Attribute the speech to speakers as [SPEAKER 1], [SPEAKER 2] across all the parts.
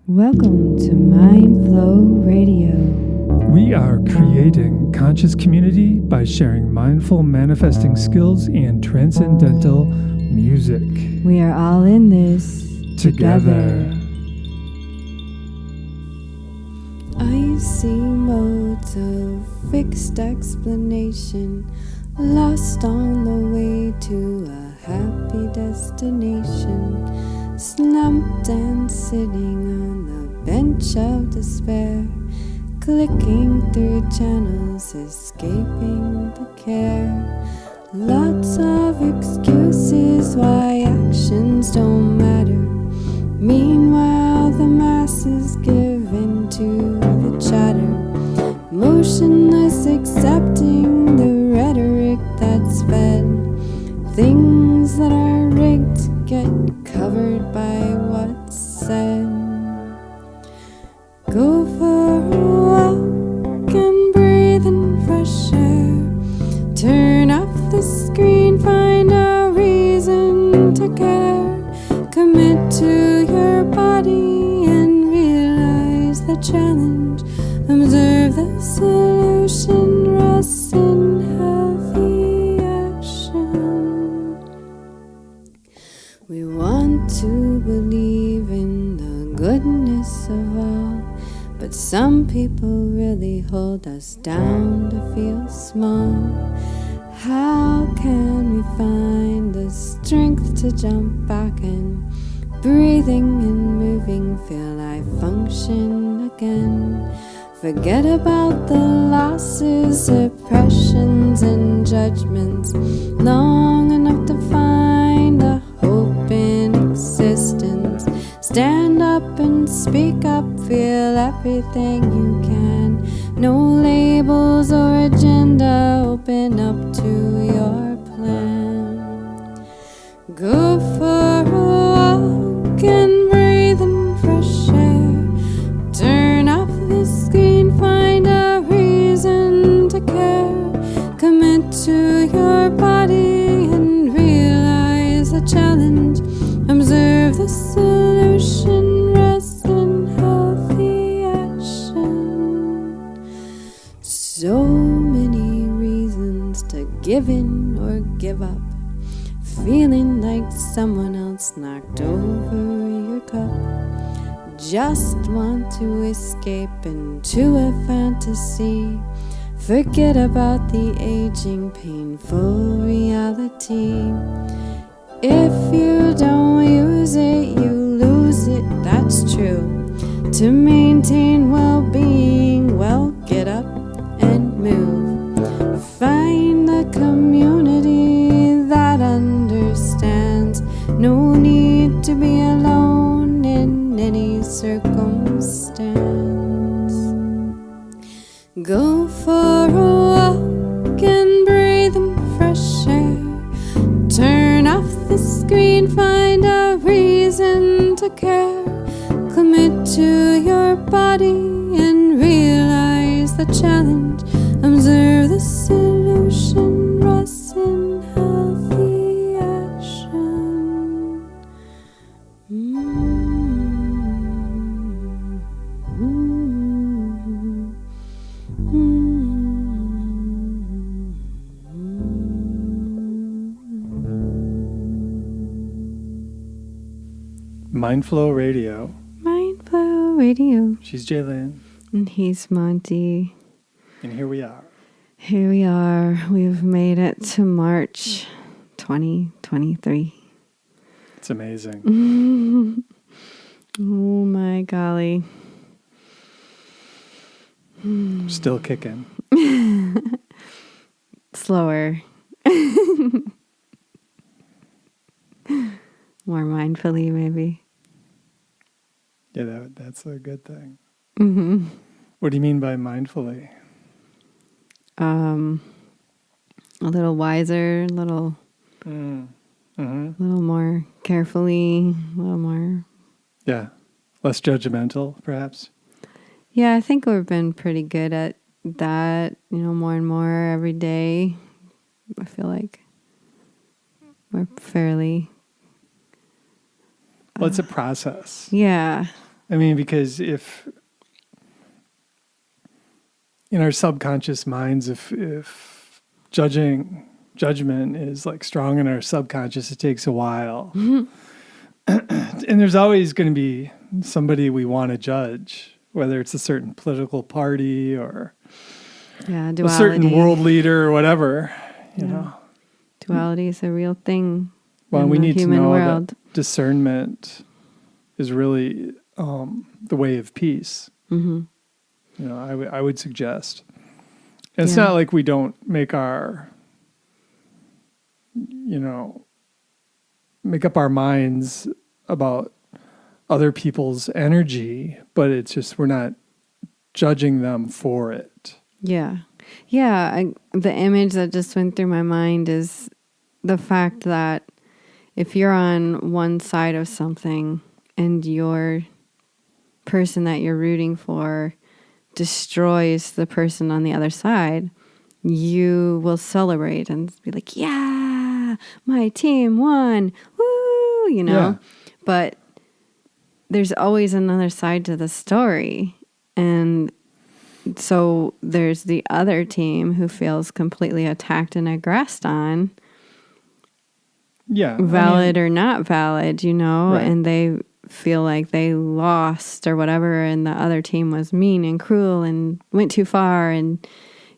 [SPEAKER 1] Welcome to Mindflow Radio.
[SPEAKER 2] We are creating conscious community by sharing mindful manifesting skills and transcendental music.
[SPEAKER 1] We are all in this together. I see modes of fixed explanation, lost on the way to a happy destination, slumped and sitting on the bench of despair, clicking through channels, escaping the care. Lots of excuses why actions don't matter. Meanwhile, the masses give in to the chatter, motionless accepting the rhetoric that's fed. Things that are rigged get covered by what's said. Go for a walk and breathe in fresh air. Turn off the screen, find a reason to care. Commit to your body and realize the challenge. Observe the solution, rest in healthy action. We want to believe in the goodness of all, but some people really hold us down to feel small. How can we find the strength to jump back and breathing and moving, feel I function again? Forget about the losses, oppressions, and judgments. Long enough to find a hope in existence. Stand up and speak up, feel everything you can. No labels or agenda, open up to your plan. Go for a walk and breathe in fresh air. Turn off the screen, find a reason to care. Commit to your body and realize the challenge. Observe the solution, rest in healthy action. So many reasons to give in or give up, feeling like someone else knocked over your cup. Just want to escape into a fantasy. Forget about the aging, painful reality. If you don't use it, you lose it, that's true. To maintain well-being, well, get up and move. Find a community that understands. No need to be alone in any circumstance. Go for a walk and breathe in fresh air. Turn off the screen, find a reason to care. Commit to your body and realize the challenge. Observe the solution, rest in healthy action.
[SPEAKER 2] Mindflow Radio.
[SPEAKER 1] Mindflow Radio.
[SPEAKER 2] She's Jai Lynn.
[SPEAKER 1] And he's Monty.
[SPEAKER 2] And here we are.
[SPEAKER 1] Here we are. We've made it to March 2023.
[SPEAKER 2] It's amazing.
[SPEAKER 1] Oh my golly.
[SPEAKER 2] Still kicking.
[SPEAKER 1] Slower. More mindfully, maybe.
[SPEAKER 2] Yeah, that's a good thing.
[SPEAKER 1] Mm-hmm.
[SPEAKER 2] What do you mean by mindfully?
[SPEAKER 1] A little wiser, a little more carefully, a little more.
[SPEAKER 2] Yeah, less judgmental, perhaps.
[SPEAKER 1] Yeah, I think we've been pretty good at that, more and more every day. I feel like we're fairly...
[SPEAKER 2] Well, it's a process.
[SPEAKER 1] Yeah.
[SPEAKER 2] I mean, because if in our subconscious minds, if judgment is like strong in our subconscious, it takes a while. And there's always going to be somebody we want to judge, whether it's a certain political party or
[SPEAKER 1] Duality.
[SPEAKER 2] a certain world leader or whatever, you know.
[SPEAKER 1] Duality is a real thing.
[SPEAKER 2] Well,
[SPEAKER 1] in
[SPEAKER 2] we
[SPEAKER 1] the
[SPEAKER 2] need to
[SPEAKER 1] human
[SPEAKER 2] know
[SPEAKER 1] world.
[SPEAKER 2] that discernment is really the way of peace.
[SPEAKER 1] Mm-hmm.
[SPEAKER 2] You know, I would suggest. And it's not like we don't make our, make up our minds about other people's energy, but it's just we're not judging them for it.
[SPEAKER 1] Yeah. Yeah. The image that just went through my mind is the fact that if you're on one side of something and your person that you're rooting for destroys the person on the other side, you will celebrate and be like, yeah, my team won. Woo, you know?
[SPEAKER 2] Yeah.
[SPEAKER 1] But there's always another side to the story. And so there's the other team who feels completely attacked and aggressed on.
[SPEAKER 2] Yeah.
[SPEAKER 1] Valid or not valid, you know,
[SPEAKER 2] right.
[SPEAKER 1] And they feel like they lost or whatever, and the other team was mean and cruel and went too far, and,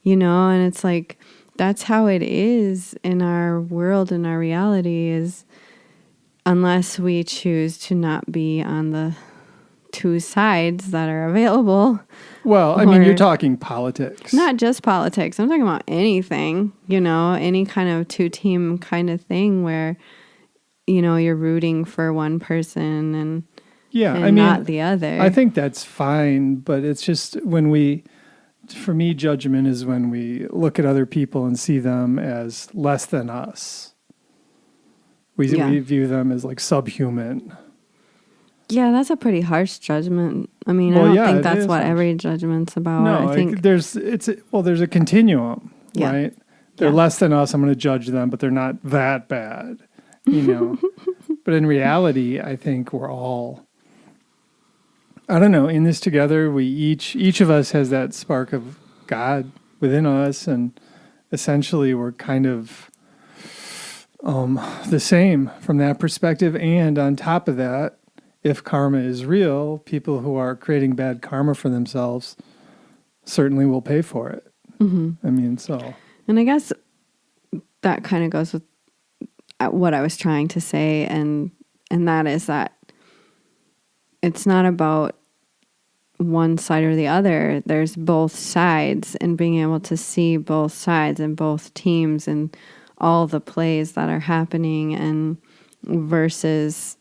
[SPEAKER 1] you know, and it's like, that's how it is in our world, in our reality, is unless we choose to not be on the two sides that are available.
[SPEAKER 2] Well, I mean, you're talking politics.
[SPEAKER 1] Not just politics. I'm talking about anything, you know, any kind of two-team kind of thing where, you know, you're rooting for one person and not the other.
[SPEAKER 2] I think that's fine, but it's just for me, judgment is when we look at other people and see them as less than us. We view them as like subhuman.
[SPEAKER 1] Yeah, that's a pretty harsh judgment. I mean, I don't think that's what every judgment's about.
[SPEAKER 2] No,
[SPEAKER 1] I think
[SPEAKER 2] there's a continuum, right? They're less than us. I'm going to judge them, but they're not that bad, you know. But in reality, I think we're all, I don't know, in this together. We each of us has that spark of God within us, and essentially we're kind of the same from that perspective. And on top of that, if karma is real, people who are creating bad karma for themselves certainly will pay for it. Mm-hmm. I mean, so.
[SPEAKER 1] And I guess that kind of goes with what I was trying to say, and that is that it's not about one side or the other. There's both sides, and being able to see both sides and both teams and all the plays that are happening, and versus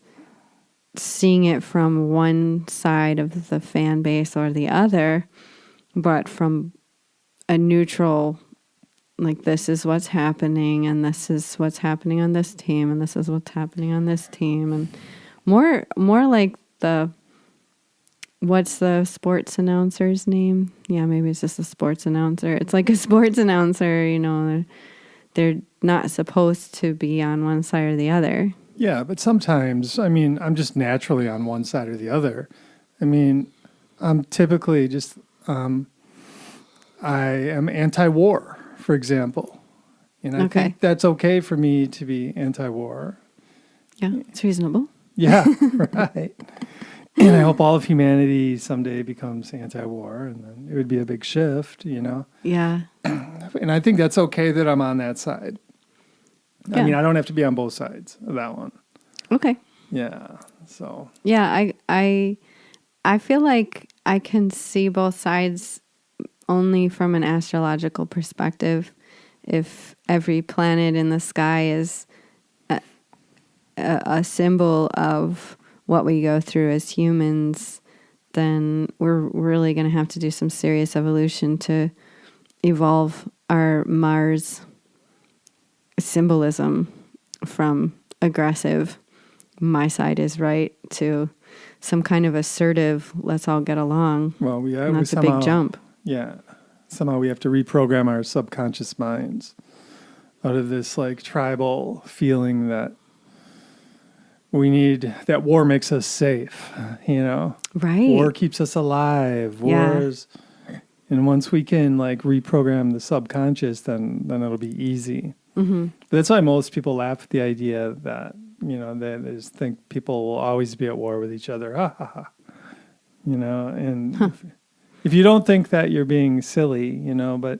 [SPEAKER 1] seeing it from one side of the fan base or the other, but from a neutral, like, this is what's happening, and this is what's happening on this team, and this is what's happening on this team, and more like what's the sports announcer's name? Yeah, maybe it's just a sports announcer. It's like a sports announcer, you know, they're not supposed to be on one side or the other.
[SPEAKER 2] Yeah, but sometimes, I mean, I'm just naturally on one side or the other. I mean, I'm typically just, I am anti-war, for example. And I think that's okay for me to be anti-war.
[SPEAKER 1] Yeah, it's reasonable.
[SPEAKER 2] Yeah, right. And I hope all of humanity someday becomes anti-war, and then it would be a big shift, you know?
[SPEAKER 1] Yeah.
[SPEAKER 2] And I think that's okay that I'm on that side. Yeah. I mean, I don't have to be on both sides of that one.
[SPEAKER 1] Okay.
[SPEAKER 2] Yeah. So.
[SPEAKER 1] Yeah, I feel like I can see both sides only from an astrological perspective. If every planet in the sky is a symbol of what we go through as humans, then we're really going to have to do some serious evolution to evolve our Mars symbolism from aggressive, my side is right, to some kind of assertive, let's all get along.
[SPEAKER 2] Well,
[SPEAKER 1] and that's a big jump.
[SPEAKER 2] Yeah. Somehow we have to reprogram our subconscious minds out of this like tribal feeling that that war makes us safe,
[SPEAKER 1] Right.
[SPEAKER 2] War keeps us alive. Wars, and once we can like reprogram the subconscious, then it'll be easy.
[SPEAKER 1] Mm-hmm.
[SPEAKER 2] But that's why most people laugh at the idea that, they just think people will always be at war with each other. Ha ha ha. And if you don't think that, you're being silly, but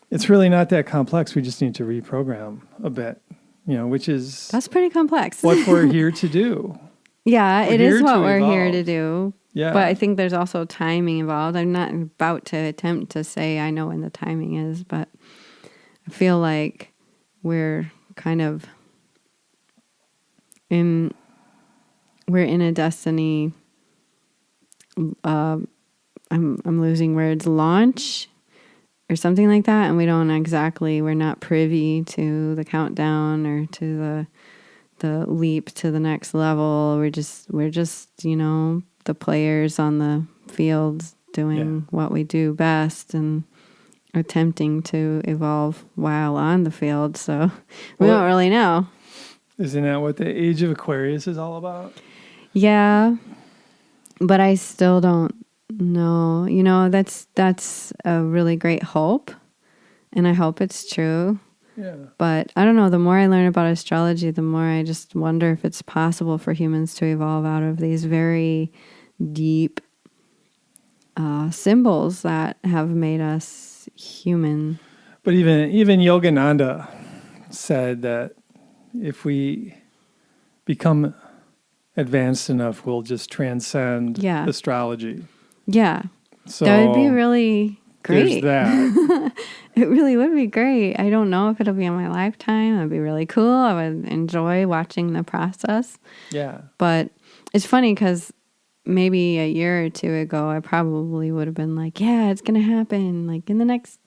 [SPEAKER 2] it's really not that complex. We just need to reprogram a bit,
[SPEAKER 1] That's pretty complex.
[SPEAKER 2] what we're here to do.
[SPEAKER 1] Yeah, it is what we're here to do.
[SPEAKER 2] Yeah.
[SPEAKER 1] But I think there's also timing involved. I'm not about to attempt to say I know when the timing is, but I feel like we're kind of we're in a destiny. I'm losing words, launch or something like that. And we're not privy to the countdown or to the leap to the next level. We're just, the players on the fields doing what we do best and attempting to evolve while on the field. So we don't really know.
[SPEAKER 2] Isn't that what the age of Aquarius is all about?
[SPEAKER 1] Yeah, but I still don't know. That's a really great hope, and I hope it's true.
[SPEAKER 2] Yeah.
[SPEAKER 1] But I don't know, the more I learn about astrology, the more I just wonder if it's possible for humans to evolve out of these very deep symbols that have made us human.
[SPEAKER 2] But even Yogananda said that if we become advanced enough, we'll just transcend astrology.
[SPEAKER 1] Yeah.
[SPEAKER 2] So
[SPEAKER 1] that would be really great.
[SPEAKER 2] There's that.
[SPEAKER 1] It really would be great. I don't know if it'll be in my lifetime. It'd be really cool. I would enjoy watching the process.
[SPEAKER 2] Yeah.
[SPEAKER 1] But it's funny because maybe a year or two ago, I probably would have been like, yeah, it's going to happen. Like in the next,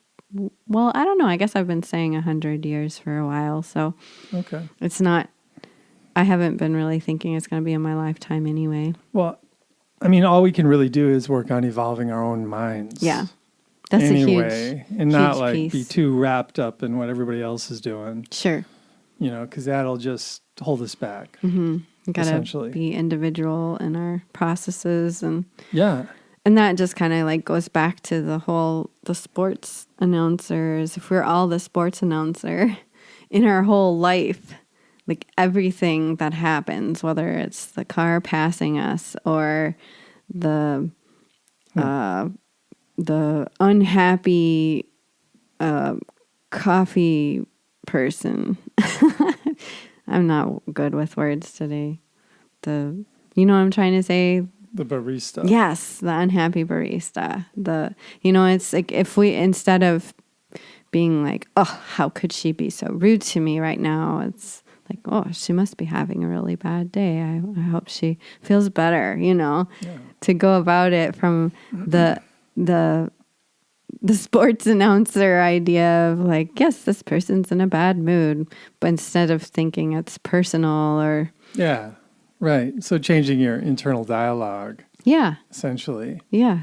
[SPEAKER 1] well, I don't know. I guess I've been saying 100 years for a while. So
[SPEAKER 2] okay.
[SPEAKER 1] It's not, I haven't been really thinking it's going to be in my lifetime anyway.
[SPEAKER 2] Well, I mean, all we can really do is work on evolving our own minds.
[SPEAKER 1] Yeah. That's
[SPEAKER 2] anyway,
[SPEAKER 1] a huge
[SPEAKER 2] and not like
[SPEAKER 1] piece.
[SPEAKER 2] be too wrapped up in what everybody else is doing.
[SPEAKER 1] Sure.
[SPEAKER 2] Because that'll just hold us back.
[SPEAKER 1] Mm-hmm. You gotta be individual in our processes, and that just kind of like goes back to the sports announcers. If we're all the sports announcer in our whole life, like everything that happens, whether it's the car passing us or the unhappy coffee person. I'm not good with words today. You know what I'm trying to say?
[SPEAKER 2] The barista.
[SPEAKER 1] Yes, the unhappy barista. It's like if we, instead of being like, oh, how could she be so rude to me right now? It's like, oh, she must be having a really bad day. I hope she feels better, to go about it from the sports announcer idea of like, yes, this person's in a bad mood, but instead of thinking it's personal or...
[SPEAKER 2] Yeah, right. So changing your internal dialogue.
[SPEAKER 1] Yeah.
[SPEAKER 2] Essentially.
[SPEAKER 1] Yeah.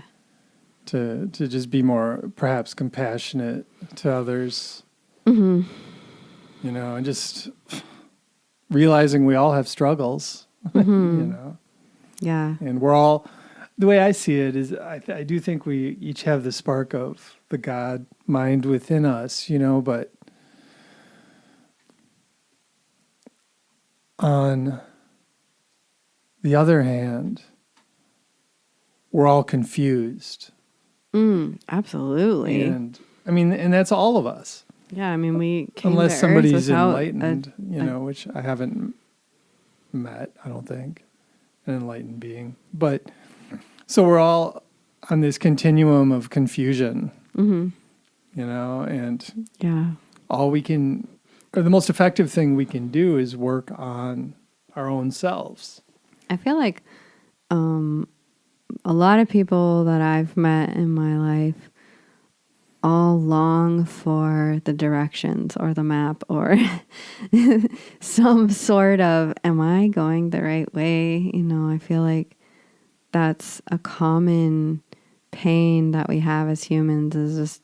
[SPEAKER 2] To just be more perhaps compassionate to others.
[SPEAKER 1] Mm-hmm.
[SPEAKER 2] And just realizing we all have struggles,
[SPEAKER 1] Mm-hmm. Yeah.
[SPEAKER 2] And we're all... The way I see it is I do think we each have the spark of the God mind within us, but on the other hand, we're all confused.
[SPEAKER 1] Absolutely.
[SPEAKER 2] And that's all of us.
[SPEAKER 1] Yeah, we came
[SPEAKER 2] unless
[SPEAKER 1] to
[SPEAKER 2] somebody's
[SPEAKER 1] Earth
[SPEAKER 2] enlightened, which I haven't met, I don't think, an enlightened being. But so we're all on this continuum of confusion,
[SPEAKER 1] mm-hmm.
[SPEAKER 2] And all we can, or the most effective thing we can do is work on our own selves.
[SPEAKER 1] I feel like a lot of people that I've met in my life all long for the directions or the map or some sort of, am I going the right way? I feel like that's a common pain that we have as humans is just,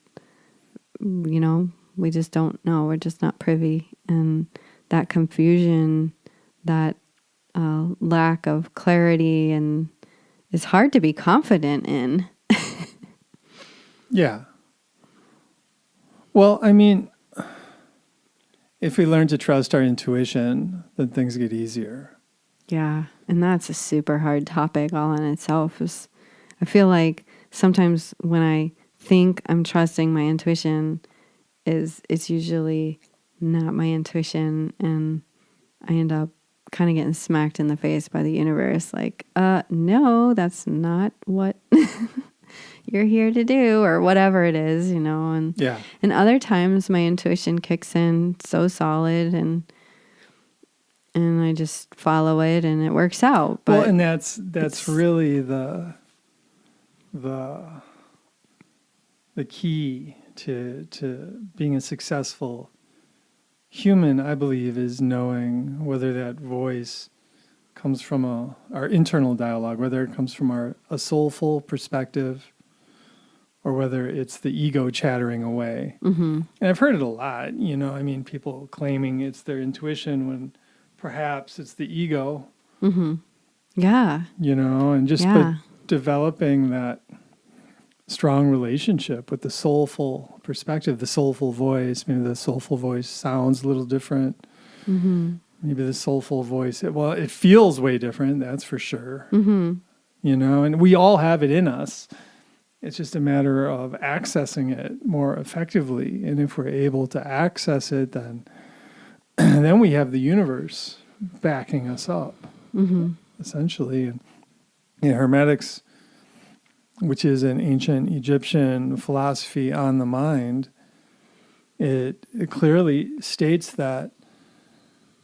[SPEAKER 1] we just don't know. We're just not privy. And that confusion that lack of clarity and is hard to be confident in.
[SPEAKER 2] Yeah. Well, I mean, if we learn to trust our intuition, then things get easier.
[SPEAKER 1] Yeah, and that's a super hard topic all in itself. I feel like sometimes when I think I'm trusting my intuition, it's usually not my intuition, and I end up kind of getting smacked in the face by the universe, like, no, that's not what you're here to do, or whatever it is, and
[SPEAKER 2] Yeah.
[SPEAKER 1] and other times my intuition kicks in so solid, and I just follow it and it works out. But
[SPEAKER 2] well, and that's really the key to being a successful human, I believe, is knowing whether that voice comes from our internal dialogue, whether it comes from a soulful perspective, or whether it's the ego chattering away.
[SPEAKER 1] Mm-hmm.
[SPEAKER 2] And I've heard it a lot, I mean, people claiming it's their intuition when perhaps it's the ego.
[SPEAKER 1] Mm-hmm. Yeah.
[SPEAKER 2] And just but developing that strong relationship with the soulful perspective, the soulful voice. Maybe the soulful voice sounds a little different.
[SPEAKER 1] Mm-hmm.
[SPEAKER 2] Maybe the soulful voice, it feels way different, that's for sure.
[SPEAKER 1] Mm-hmm.
[SPEAKER 2] And we all have it in us. It's just a matter of accessing it more effectively. And if we're able to access it, then we have the universe backing us up, essentially. And Hermetics, which is an ancient Egyptian philosophy on the mind, it clearly states that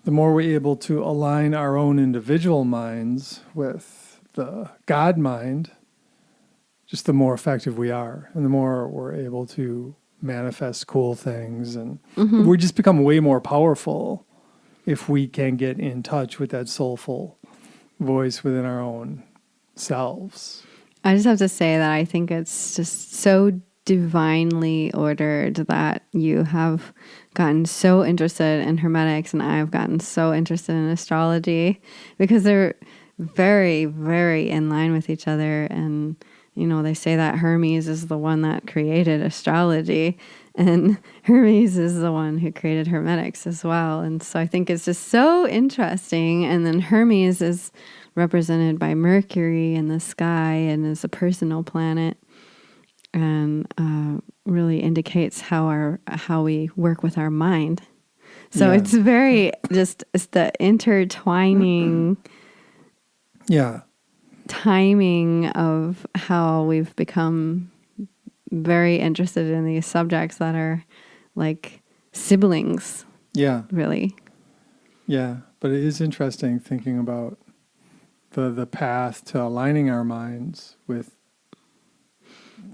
[SPEAKER 2] the more we're able to align our own individual minds with the God mind, just the more effective we are, and the more we're able to manifest cool things, and we just become way more powerful if we can get in touch with that soulful voice within our own selves.
[SPEAKER 1] I just have to say that I think it's just so divinely ordered that you have gotten so interested in Hermetics and I've gotten so interested in astrology, because they're very, very in line with each other. And they say that Hermes is the one that created astrology, and Hermes is the one who created Hermetics as well. And so I think it's just so interesting. And then Hermes is represented by Mercury in the sky and is a personal planet, and really indicates how we work with our mind. So it's very it's the intertwining timing of how we've become very interested in these subjects that are like siblings.
[SPEAKER 2] Yeah.
[SPEAKER 1] Really.
[SPEAKER 2] Yeah. But it is interesting thinking about the path to aligning our minds with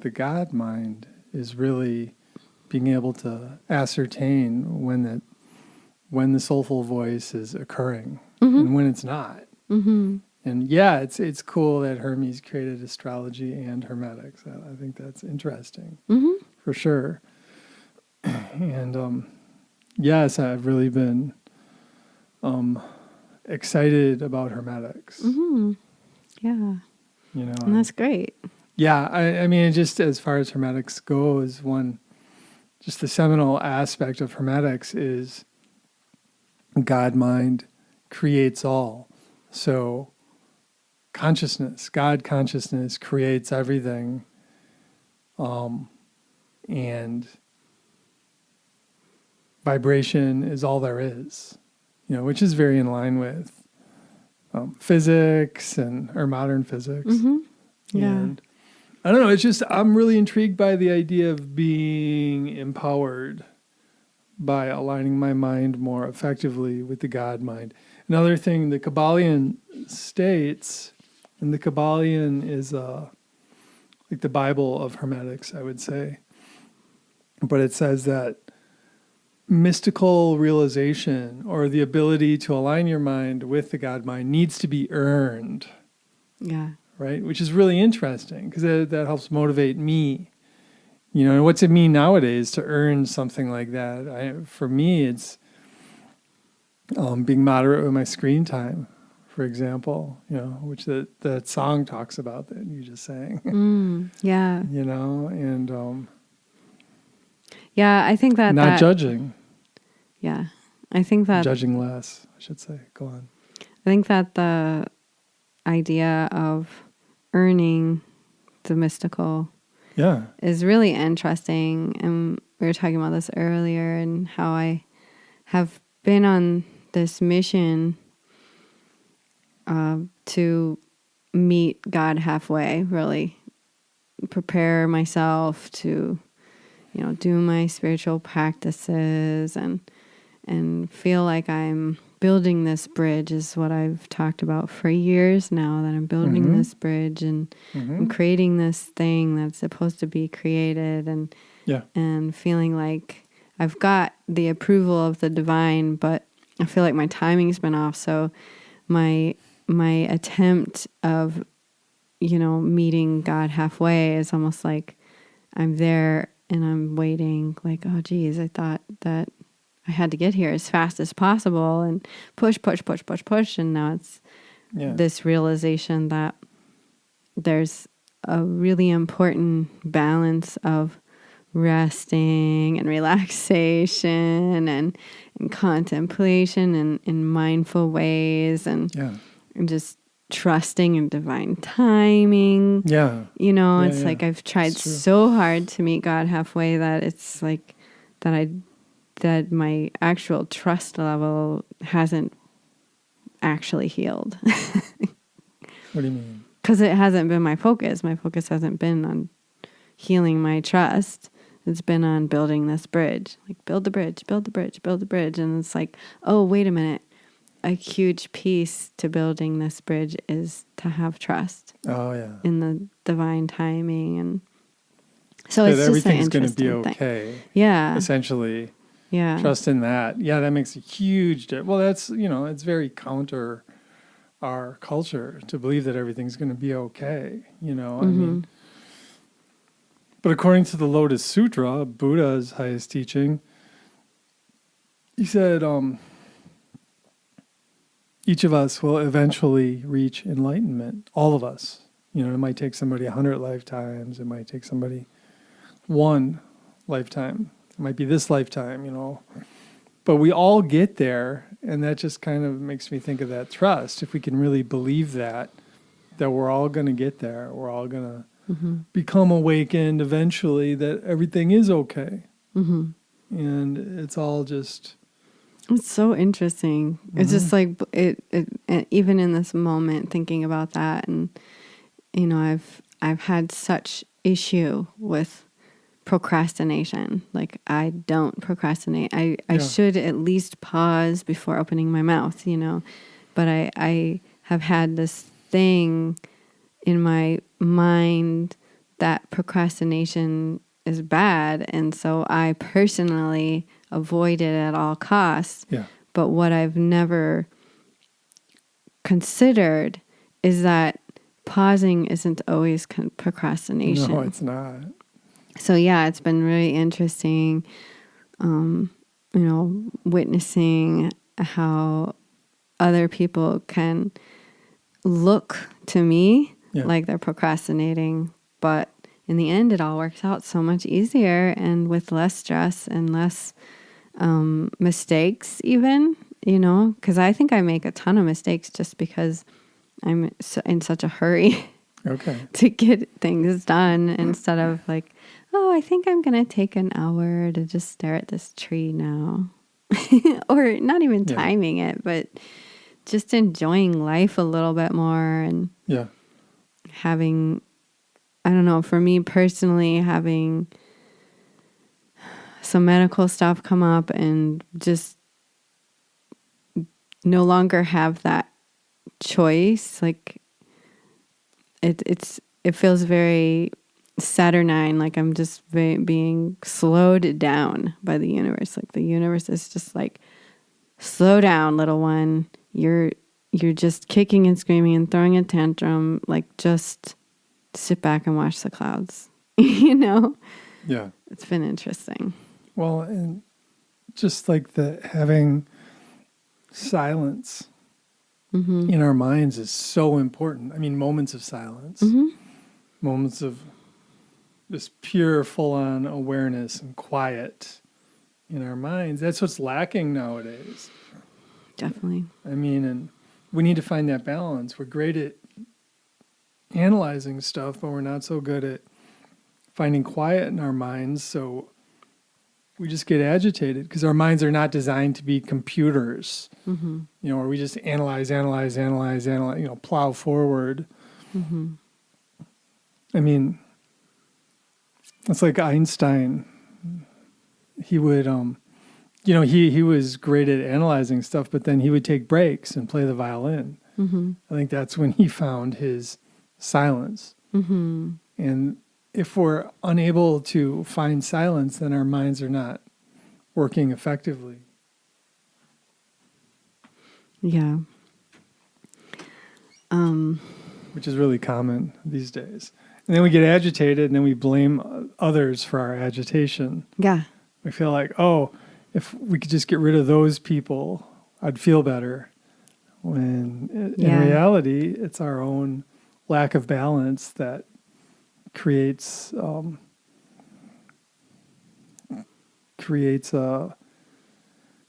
[SPEAKER 2] the God mind is really being able to ascertain when the soulful voice is occurring and when it's not. Mm-hmm. And it's cool that Hermes created astrology and Hermetics. I think that's interesting for sure. And yes, I've really been excited about Hermetics.
[SPEAKER 1] Mm-hmm. Yeah. And that's great.
[SPEAKER 2] Yeah, I mean, just as far as Hermetics goes, just the seminal aspect of Hermetics is God mind creates all. So God consciousness creates everything, and vibration is all there is, which is very in line with physics or modern physics.
[SPEAKER 1] Mm-hmm. Yeah.
[SPEAKER 2] And I don't know, it's just, I'm really intrigued by the idea of being empowered by aligning my mind more effectively with the God mind. Another thing the Kabbalion states, and the Kabbalion is like the Bible of Hermetics, I would say. But it says that mystical realization, or the ability to align your mind with the God mind, needs to be earned.
[SPEAKER 1] Yeah.
[SPEAKER 2] Right? Which is really interesting, because that helps motivate me. And what's it mean nowadays to earn something like that? For me, it's being moderate with my screen time, for example, which that song talks about that you just sang.
[SPEAKER 1] Yeah.
[SPEAKER 2] And
[SPEAKER 1] yeah, I think that
[SPEAKER 2] not judging.
[SPEAKER 1] Yeah. I think that
[SPEAKER 2] judging less, I should say. Go on.
[SPEAKER 1] I think that the idea of earning the mystical is really interesting. And we were talking about this earlier, and how I have been on this mission to meet God halfway, really prepare myself to, do my spiritual practices and feel like I'm building this bridge is what I've talked about for years now, that I'm building this bridge and I'm creating this thing that's supposed to be created, and feeling like I've got the approval of the divine, but I feel like my timing's been off. So my attempt of, meeting God halfway is almost like I'm there and I'm waiting, like, oh geez, I thought that I had to get here as fast as possible and push. And now it's this realization that there's a really important balance of resting and relaxation and contemplation and in mindful ways and just trusting in divine timing. It's like I've tried so hard to meet God halfway that it's like that my actual trust level hasn't actually healed.
[SPEAKER 2] What do you mean?
[SPEAKER 1] Because it hasn't been my focus. My focus hasn't been on healing my trust. It's been on building this bridge. Like, build the bridge. And it's like, oh, wait a minute. A huge piece to building this bridge is to have trust.
[SPEAKER 2] Oh, yeah.
[SPEAKER 1] In the divine timing. And so it's just
[SPEAKER 2] everything's going to be
[SPEAKER 1] thing.
[SPEAKER 2] okay.
[SPEAKER 1] Yeah.
[SPEAKER 2] Essentially.
[SPEAKER 1] Yeah.
[SPEAKER 2] Trust in that. Yeah, that makes a huge difference. Well, that's, it's very counter our culture to believe that everything's going to be okay. I mean, but according to the Lotus Sutra, Buddha's highest teaching, he said, each of us will eventually reach enlightenment. All of us. It might take somebody 100 lifetimes. It might take somebody one lifetime. It might be this lifetime, But we all get there, and that just kind of makes me think of that trust. If we can really believe that we're all going to get there, we're all going to become awakened eventually, that everything is okay. And it's all just...
[SPEAKER 1] It's so interesting. It's just like, it even in this moment, thinking about that, and, I've had such issue with procrastination. Like, I don't procrastinate. I should at least pause before opening my mouth, but I have had this thing in my mind that procrastination is bad, and so I personally avoid it at all costs. But what I've never considered is that pausing isn't always procrastination.
[SPEAKER 2] No, it's not.
[SPEAKER 1] So it's been really interesting, witnessing how other people can look to me like they're procrastinating, but in the end, it all works out so much easier and with less stress and less mistakes even, because I think I make a ton of mistakes just because I'm in such a hurry to get things done instead of like, oh, I think I'm going to take an hour to just stare at this tree now. Or not even timing it, but just enjoying life a little bit more and having, I don't know, for me personally, having some medical stuff come up and just no longer have that choice. Like it feels very Saturnine, like I'm just being slowed down by the universe. Like the universe is just like, slow down, little one. You're just kicking and screaming and throwing a tantrum. Like, just sit back and watch the clouds. Yeah. It's been interesting.
[SPEAKER 2] Well, and just like having silence in our minds is so important. I mean, moments of silence, moments of this pure, full-on awareness and quiet in our minds. That's what's lacking nowadays.
[SPEAKER 1] Definitely.
[SPEAKER 2] I mean, and we need to find that balance. We're great at analyzing stuff, but we're not so good at finding quiet in our minds. So we just get agitated because our minds are not designed to be computers, where we just analyze, plow forward. I mean, it's like Einstein. He would, he was great at analyzing stuff, but then he would take breaks and play the violin. I think that's when he found his silence. And if we're unable to find silence, then our minds are not working effectively.
[SPEAKER 1] Yeah.
[SPEAKER 2] Which is really common these days. And then we get agitated and then we blame others for our agitation.
[SPEAKER 1] Yeah.
[SPEAKER 2] We feel like, oh, if we could just get rid of those people, I'd feel better. When in reality, it's our own lack of balance that creates a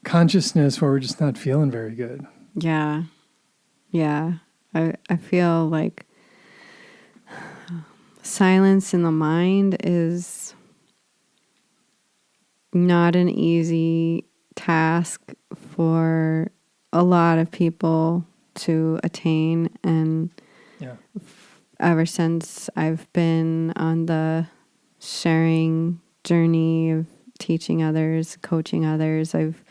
[SPEAKER 2] consciousness where we're just not feeling very good.
[SPEAKER 1] Yeah. Yeah. I feel like silence in the mind is not an easy task for a lot of people to attain. And ever since I've been on the sharing journey of teaching others, coaching others, I've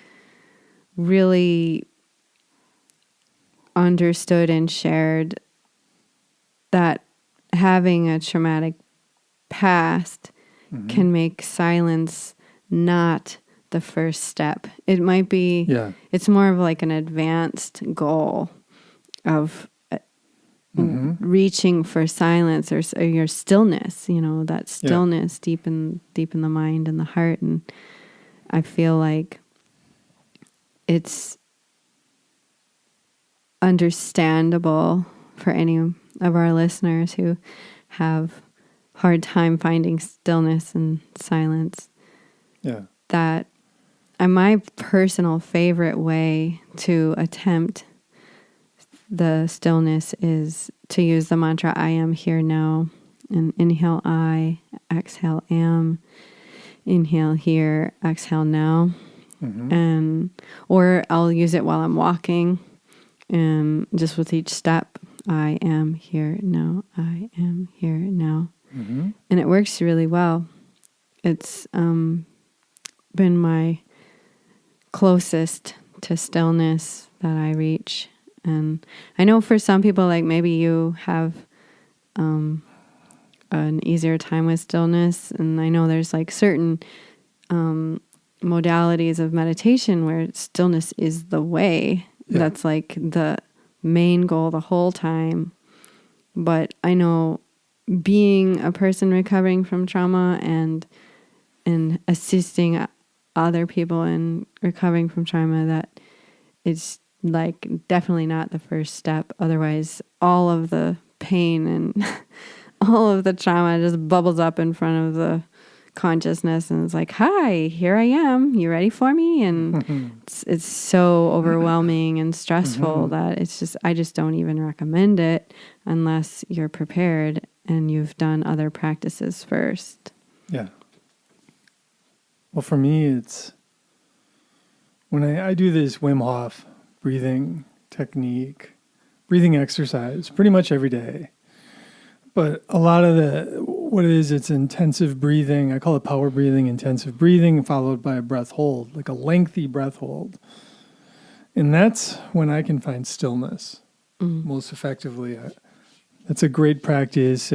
[SPEAKER 1] really understood and shared that having a traumatic past can make silence not the first step. It might be, it's more of like an advanced goal of reaching for silence or your stillness, that stillness deep in the mind and the heart. And I feel like it's understandable for any of our listeners who have hard time finding stillness and silence. Yeah. That my personal favorite way to attempt the stillness is to use the mantra, I am here now. And inhale I, exhale am, inhale here, exhale now. And or I'll use it while I'm walking, and just with each step, I am here now, I am here now. And it works really well. It's been my closest to stillness that I reach. And I know for some people, like maybe you have an easier time with stillness. And I know there's like certain modalities of meditation where stillness is the way. Yeah. That's like the main goal the whole time. But I know being a person recovering from trauma and assisting other people in recovering from trauma, that it's like definitely not the first step. Otherwise, all of the pain and all of the trauma just bubbles up in front of the consciousness, and it's like, hi, here I am, you ready for me? And it's so overwhelming and stressful that I just don't even recommend it unless you're prepared and you've done other practices first. Yeah.
[SPEAKER 2] Well, for me, it's when I do this Wim Hof breathing technique, breathing exercise pretty much every day. But a lot of what it is, it's intensive breathing. I call it power breathing, intensive breathing, followed by a breath hold, like a lengthy breath hold. And that's when I can find stillness most effectively. That's a great practice.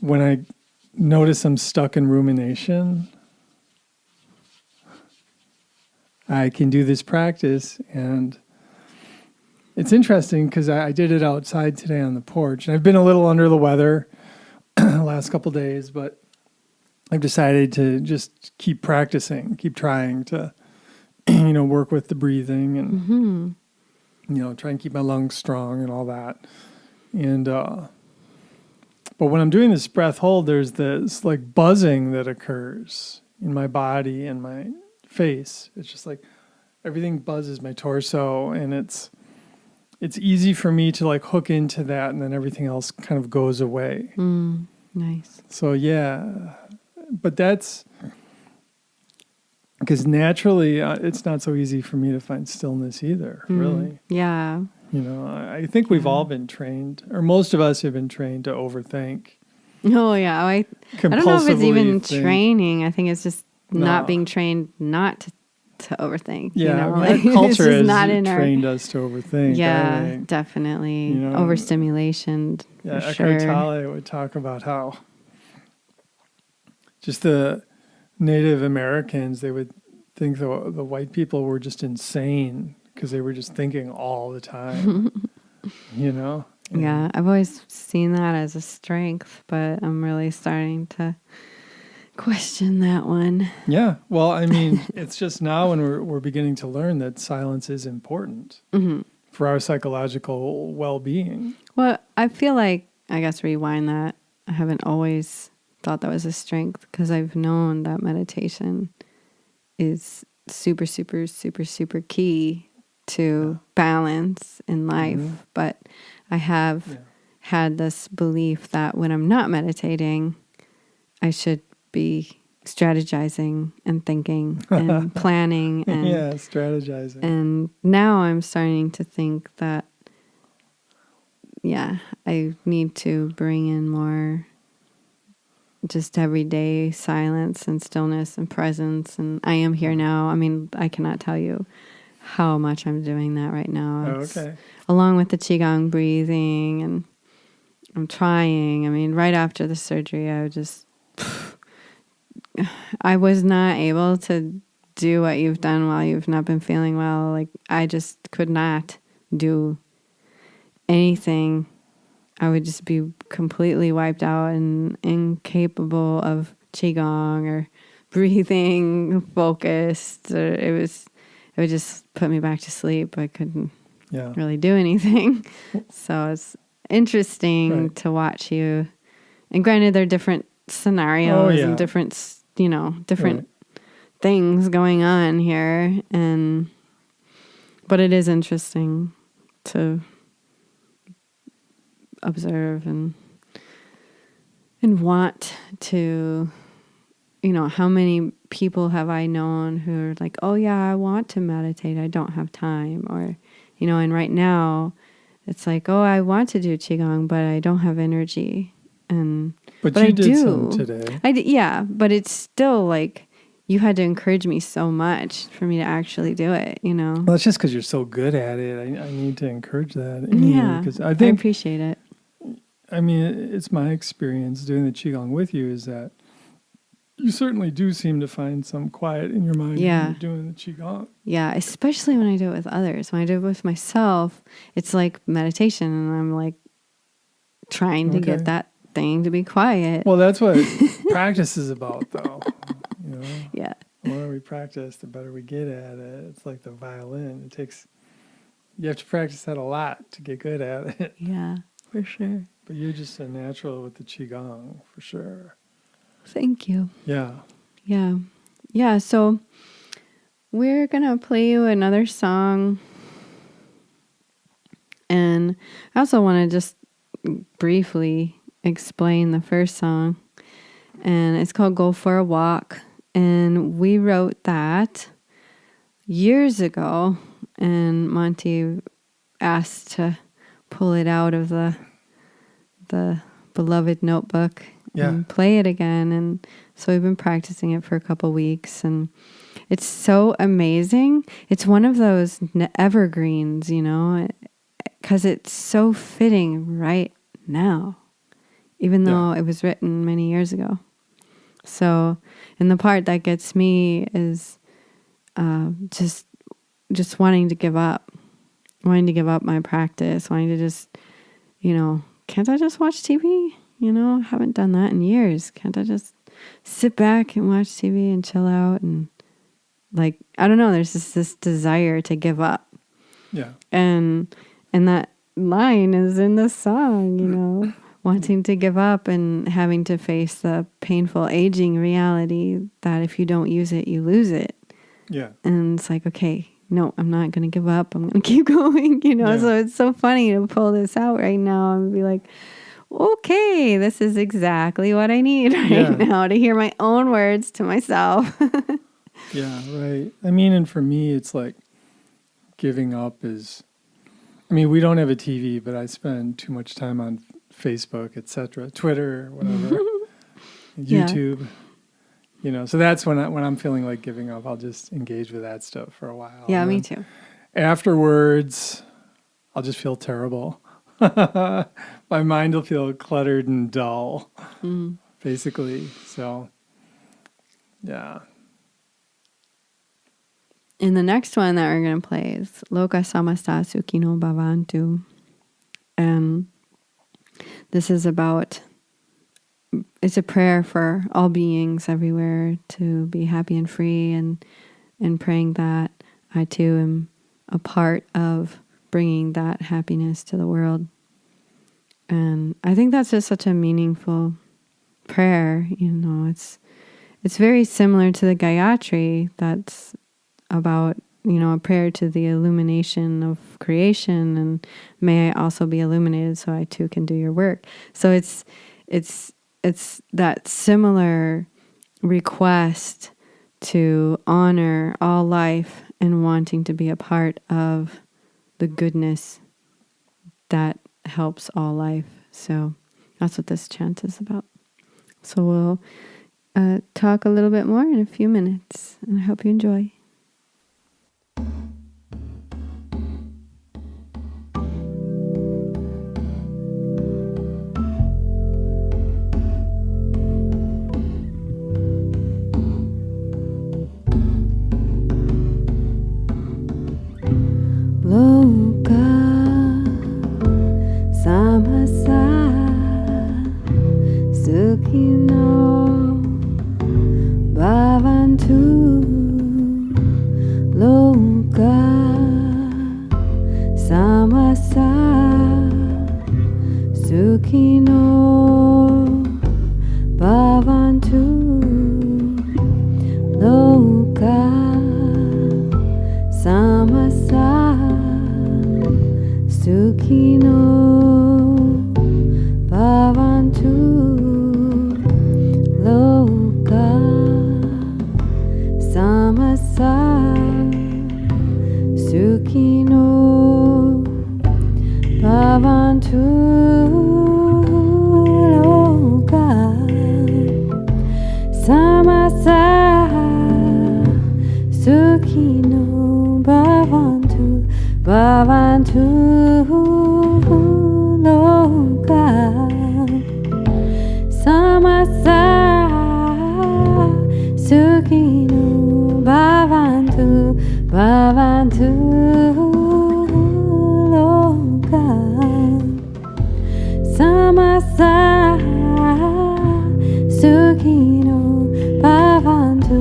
[SPEAKER 2] When I notice I'm stuck in rumination, I can do this practice. And it's interesting because I did it outside today on the porch. And I've been a little under the weather the last couple days, but I've decided to just keep practicing, keep trying to, work with the breathing. And try and keep my lungs strong and all that. And, but when I'm doing this breath hold, there's this like buzzing that occurs in my body and my face. It's just like everything buzzes my torso, and it's easy for me to like hook into that, and then everything else kind of goes away.
[SPEAKER 1] Nice.
[SPEAKER 2] So yeah, but that's because naturally it's not so easy for me to find stillness either, really.
[SPEAKER 1] Yeah.
[SPEAKER 2] I think we've all been trained, or most of us have been trained to overthink.
[SPEAKER 1] Oh, yeah. I don't know if it's even training. I think it's just not being trained not to overthink.
[SPEAKER 2] Yeah,
[SPEAKER 1] like,
[SPEAKER 2] culture has trained us to overthink.
[SPEAKER 1] Yeah, definitely. Overstimulation.
[SPEAKER 2] Yeah, Eckhart Tolle would talk about how just the Native Americans, they would think the white people were just insane because they were just thinking all the time,
[SPEAKER 1] Yeah, I've always seen that as a strength, but I'm really starting to question that one.
[SPEAKER 2] Yeah, well, I mean, it's just now when we're beginning to learn that silence is important for our psychological well-being.
[SPEAKER 1] Well, I feel like, I guess rewind that, I haven't always thought that was a strength because I've known that meditation is super, super, super, super key to balance in life. But I have had this belief that when I'm not meditating, I should be strategizing and thinking and planning and
[SPEAKER 2] strategizing.
[SPEAKER 1] And now I'm starting to think that I need to bring in more just everyday silence and stillness and presence, and I am here now. I mean, I cannot tell you how much I'm doing that right now. Along with the Qigong breathing, and I'm trying. I mean, right after the surgery, I was not able to do what you've done while you've not been feeling well. Like, I just could not do anything. I would just be completely wiped out and incapable of Qigong or breathing focused. It would just put me back to sleep. I couldn't really do anything. So it's interesting to watch you. And granted, there are different scenarios and different things going on here. But it is interesting to observe and want to, how many people have I known who are like, oh yeah, I want to meditate, I don't have time, or, and right now it's like, oh, I want to do Qigong, but I don't have energy. But
[SPEAKER 2] you
[SPEAKER 1] I
[SPEAKER 2] did some today.
[SPEAKER 1] But it's still like, you had to encourage me so much for me to actually do it, Well,
[SPEAKER 2] that's just because you're so good at it. I need to encourage that. Because I
[SPEAKER 1] appreciate it.
[SPEAKER 2] I mean, it's my experience doing the Qigong with you is that you certainly do seem to find some quiet in your mind when you're doing the Qigong.
[SPEAKER 1] Yeah, especially when I do it with others. When I do it with myself, it's like meditation, and I'm like trying to get that thing to be quiet.
[SPEAKER 2] Well, that's what practice is about, though.
[SPEAKER 1] Yeah.
[SPEAKER 2] The more we practice, the better we get at it. It's like the violin. You have to practice that a lot to get good at it.
[SPEAKER 1] Yeah, for sure.
[SPEAKER 2] But you're just a natural with the Qigong, for sure.
[SPEAKER 1] Thank you.
[SPEAKER 2] Yeah.
[SPEAKER 1] Yeah. Yeah, so we're going to play you another song. And I also want to just briefly explain the first song. And it's called Go for a Walk. And we wrote that years ago. And Monte asked to pull it out of the beloved notebook and play it again. And so we've been practicing it for a couple weeks, and it's so amazing. It's one of those evergreens, because it's so fitting right now, even though it was written many years ago. So, and the part that gets me is just wanting to give up my practice, wanting to just, can't I just watch TV? I haven't done that in years. Can't I just sit back and watch TV and chill out? And I don't know, there's just this desire to give up.
[SPEAKER 2] Yeah.
[SPEAKER 1] And that line is in the song, wanting to give up and having to face the painful aging reality that if you don't use it, you lose it.
[SPEAKER 2] Yeah.
[SPEAKER 1] And it's like, okay, no, I'm not going to give up. I'm going to keep going,
[SPEAKER 2] Yeah.
[SPEAKER 1] So it's so funny to pull this out right now and be like, okay, this is exactly what I need right now to hear my own words to myself.
[SPEAKER 2] Yeah, right. I mean, and for me, it's like giving up is, I mean, we don't have a TV, but I spend too much time on Facebook, etc., Twitter, whatever, YouTube, so that's when I'm feeling like giving up, I'll just engage with that stuff for a while.
[SPEAKER 1] Yeah, me too.
[SPEAKER 2] Afterwards, I'll just feel terrible. My mind will feel cluttered and dull, basically. So, yeah.
[SPEAKER 1] And the next one that we're going to play is Lokah Samastah Sukhino Bhavantu. And this is it's a prayer for all beings everywhere to be happy and free, and praying that I too am a part of bringing that happiness to the world. And I think that's just such a meaningful prayer. It's very similar to the Gayatri that's about, a prayer to the illumination of creation, and may I also be illuminated so I too can do your work. So it's that similar request to honor all life and wanting to be a part of the goodness that helps all life. So that's what this chant is about. So we'll talk a little bit more in a few minutes, and I hope you enjoy. Lokah Samastah Sukhino Bhavantu. Lokah Samastah Sukhino Bhavantu. Lokah Samastah Sukhino Bhavantu. Lokah Samastah Sukhino Bhavantu. Lokah Samastah Sukhino Bhavantu. Bhavantu. Lokah Samastah Sukhino Bhavantu. Bhavantu. Lokah Samastah Sukhino Bhavantu.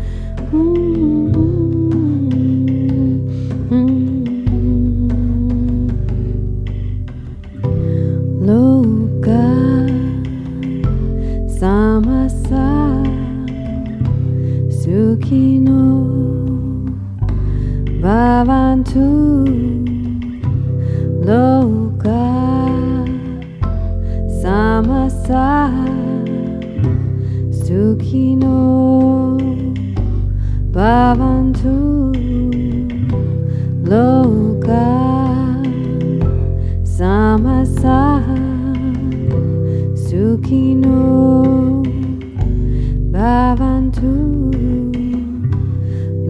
[SPEAKER 1] Bhavantu. Lokah Samastah Sukhino Bhavantu. Lokah Samastah Sukhino Bhavantu. Lokah Samastah Sukhino Bhavantu.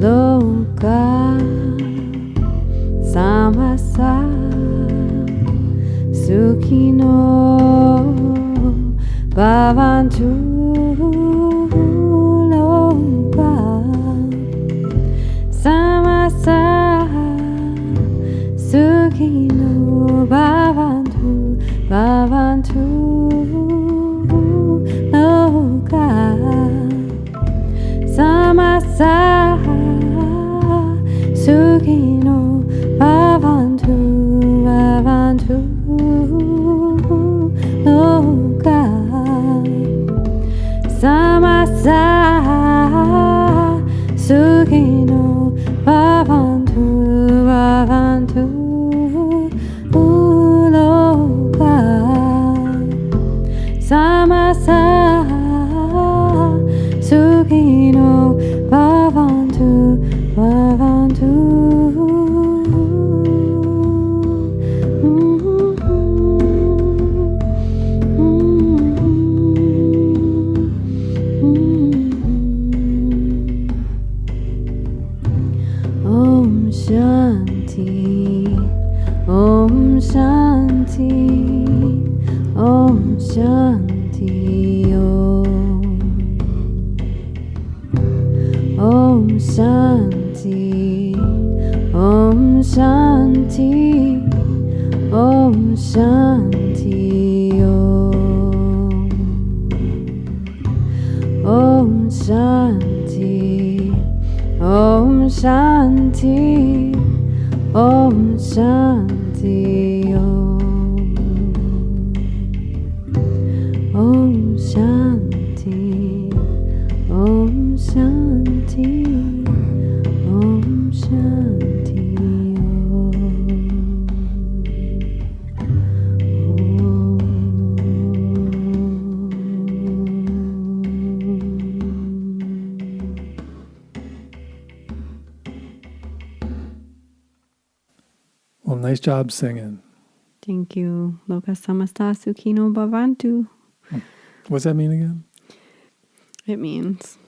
[SPEAKER 1] Lokah Samastah Sukhino Bhavantu. Lokah Samastah Sukhino Bhavantu. Bhavantu. Lokah Sukhino Bhavantu Bhavantu Lokah Samastah Sukhino Bhavantu Bhavantu Lokah Samastah Sukhino Bhavantu Bhavantu. Om Shanti, Om Shanti, Om Shanti, Om Shanti, Om Shanti, Om Shanti, Om Shanti, Om Shanti, Om Shanti, Om Shanti, Om Shanti, Om Shanti,
[SPEAKER 2] Well, nice job singing.
[SPEAKER 1] Thank you. Lokah Samastah Sukhino Bhavantu.
[SPEAKER 2] What's that mean again?
[SPEAKER 1] It means,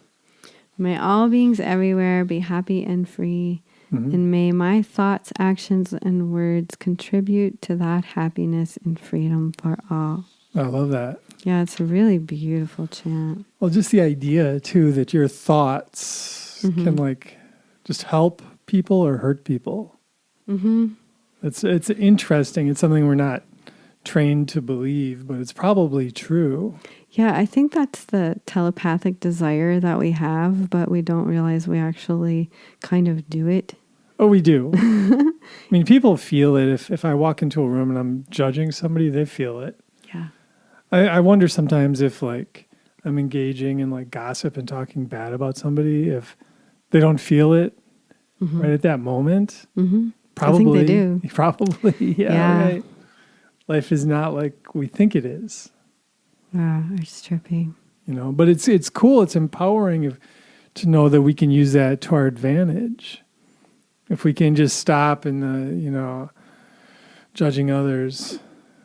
[SPEAKER 1] may all beings everywhere be happy and free, and may my thoughts, actions, and words contribute to that happiness and freedom for all.
[SPEAKER 2] I love that.
[SPEAKER 1] Yeah, it's a really beautiful chant.
[SPEAKER 2] Well, just the idea, too, that your thoughts can, like, just help people or hurt people. It's interesting. It's something we're not trained to believe, but it's probably true.
[SPEAKER 1] Yeah, I think that's the telepathic desire that we have, but we don't realize we actually kind of do it.
[SPEAKER 2] Oh, we do. I mean, people feel it. If I walk into a room and I'm judging somebody, they feel it.
[SPEAKER 1] Yeah.
[SPEAKER 2] I wonder sometimes if, like, I'm engaging in, like, gossip and talking bad about somebody, if they don't feel it right at that moment. Probably.
[SPEAKER 1] I think they do.
[SPEAKER 2] Probably, yeah, right. Life is not like we think it is.
[SPEAKER 1] Wow, it's trippy.
[SPEAKER 2] You know, but it's cool. It's empowering to know that we can use that to our advantage. If we can just stop and judging others,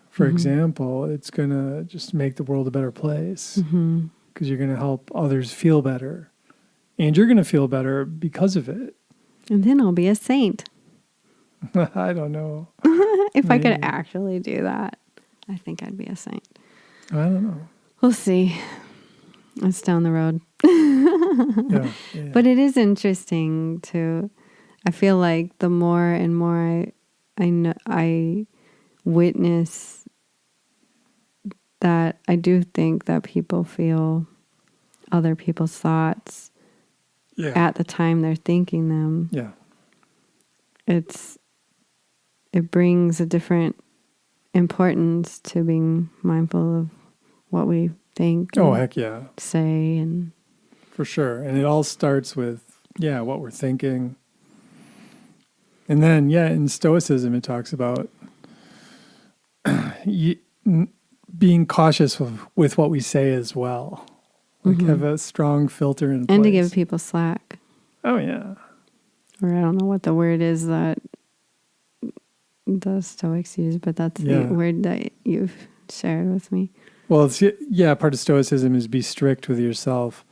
[SPEAKER 2] for example, it's gonna just make the world a better place because you're gonna help others feel better, and you're gonna feel better because of it.
[SPEAKER 1] And then I'll be a saint.
[SPEAKER 2] I don't know.
[SPEAKER 1] If
[SPEAKER 2] Maybe.
[SPEAKER 1] I could actually do that, I think I'd be a saint.
[SPEAKER 2] I don't know.
[SPEAKER 1] We'll see. It's down the road.
[SPEAKER 2] Yeah.
[SPEAKER 1] But it is interesting to, I feel like the more and more I witness that, I do think that people feel other people's thoughts at the time they're thinking them.
[SPEAKER 2] Yeah.
[SPEAKER 1] It brings a different importance to being mindful of what we think.
[SPEAKER 2] Oh, heck yeah.
[SPEAKER 1] Say and
[SPEAKER 2] for sure. And it all starts with, what we're thinking. And then, in Stoicism, it talks about being cautious with what we say as well. Like have a strong filter in place.
[SPEAKER 1] And to give people slack.
[SPEAKER 2] Oh, yeah.
[SPEAKER 1] Or I don't know what the word is that the Stoics use, but that's the word that you've shared with me.
[SPEAKER 2] Well, it's, part of Stoicism is be strict with yourself,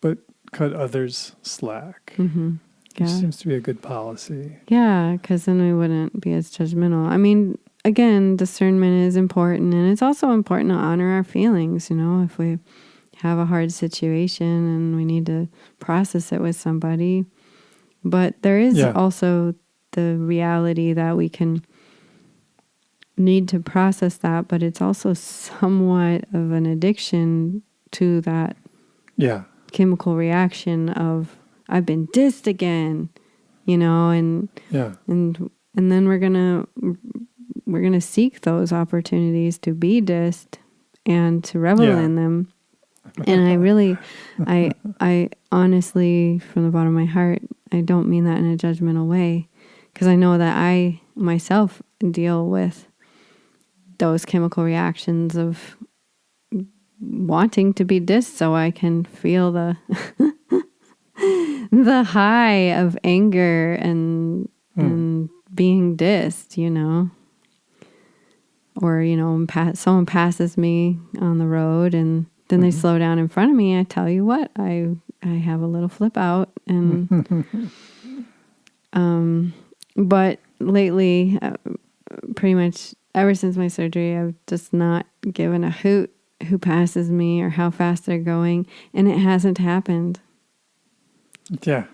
[SPEAKER 2] but cut others slack. Which seems to be a good policy. Yeah,
[SPEAKER 1] because then we wouldn't be as judgmental. I mean, again, discernment is important, and it's also important to honor our feelings. You know, if we have a hard situation and we need to process it with somebody. But there is also the reality that we can need to process that, but it's also somewhat of an addiction to that chemical reaction of, I've been dissed again. and then we're gonna seek those opportunities to be dissed and to revel in them. And I honestly, from the bottom of my heart, I don't mean that in a judgmental way, because I know that I myself deal with those chemical reactions of wanting to be dissed so I can feel the the high of anger and being dissed, or someone passes me on the road and then they slow down in front of me. I tell you what, I have a little flip out, and but lately, pretty much ever since my surgery, I've just not given a hoot who passes me or how fast they're going, and it hasn't happened.
[SPEAKER 2] Yeah,